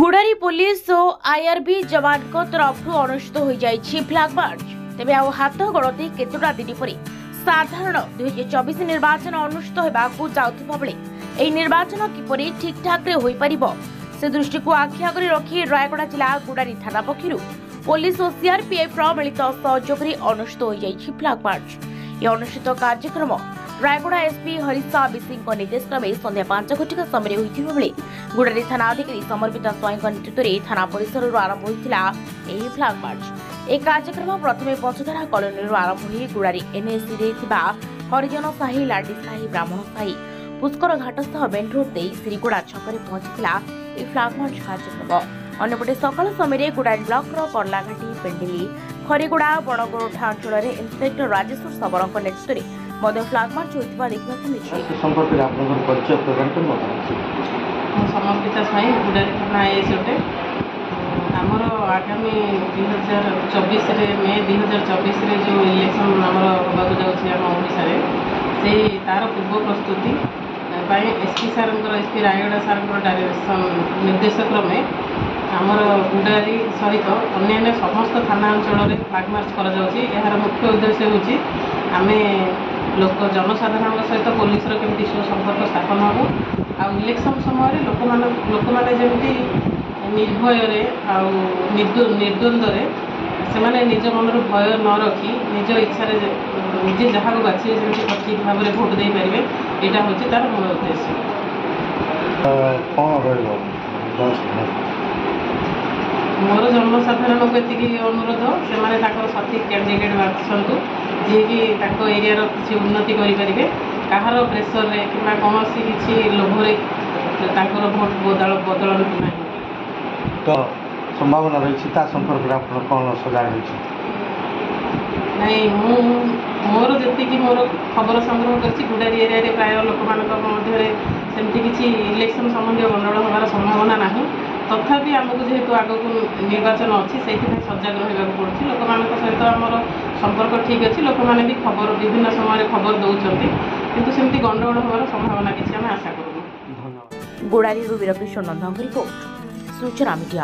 गुड़ारी police और IRB जवान तरफ अनुष्ठित हो जाइए फ्लैग मार्च। तेज आउ हाथ गणति केतोटा दिन पर साधारण 2024 निर्वाचन अनुष्ठित होगा जाउथिबा बेले एही निर्वाचन किपरि ठीक ठाक हो पारिबो से दृष्टि को आखि आगे रखी रायगड़ा जिला गुड़ारी थाना पक्षरु पुलिस और सीआरपीएफ मिलित सहयोग अनुष्ठित हो जाइए फ्लैग मार्च। यह अनुष्ठित कार्यक्रम रायगड़ा एसपी हरिशा बिसिंग निर्देश क्रमे संध्या 5 घटिका समय होता बेले गुड़ारी थाना अधिकारी समर्पिता स्वाई नेतृत्व में थाना परिसर आरंभ होता फ्लैग मार्च। यह कार्यक्रम प्रथम पंचधारा कॉलोनी आरंभ हो गुड़ारी एनएसी हरिजन साही लाडी साही ब्राह्मण साही पुष्कर घाट सह मेन रोड दे श्रीगुड़ा छक पहुंची फ्लैग मार्च कार्यक्रम। अन्यपटे सकाल समय गुड़ारी ब्लॉक करलाघाटी पेंडिली खरीगुड़ा बणगोरठा अंचल में इन्स्पेक्टर राजेश्वर सबरଙ୍କ नेतृत्व में फ्लैग मार्च होता देखा समर्पिता स्वाई गुड़ारी थाना एसोटे आमर आगामी 2024 मे 2024 जो इलेक्शन आमर होगा जाऊँगी से तार पूर्व प्रस्तुति एसपी सार एसपी रायगड़ा सार डायरेक्शन निर्देश क्रमे आमर गुड़ारी सहित अन्य समस्त थाना अंचल में फ्लैग मार्च कर मुख्य उद्देश्य हूँ आम लोक जनसाधारण सहित पुलिस केमती सुसंपर्क स्थापन हो आ इलेक्शन समय लोक मैंने जमी निर्भय निर्द्वंद्व से निज मन भय न रखी निज इच्छा निजे जहाँ बाछे ठीक भाव में भोट दे पारे यहाँ हूँ तार मूल उद्देश्य। मोर जनसाधारण को ये अनुरोध से सठिक कैंडिडेट बाछंतु जी कि एरिया किसी उन्नति करें कहार प्रेसर कि कौन किसी लोभरे भोट बदलती ना तो संभावना रही संपर्क कौन सजाग रही नहीं मोर जी मोर खबर संग्रह कर गुड़ारी एरिया प्राय लोक सेमती किसी इलेक्शन संबंधी गंडगोल होवार संभावना ना तथापि आमको जेहेतु आगक निर्वाचन अच्छी से सजग रहा पड़े लोक सहित आमर संपर्क ठीक अच्छी लोक मैंने भी खबर विभिन्न समय खबर दौरान किंतु सेमती गंडगोल होवार संभावना किसी आम आशा करूँ। गुड़ारी वीरकिशोर नंदन रिपोर्ट सूचना मीडिया।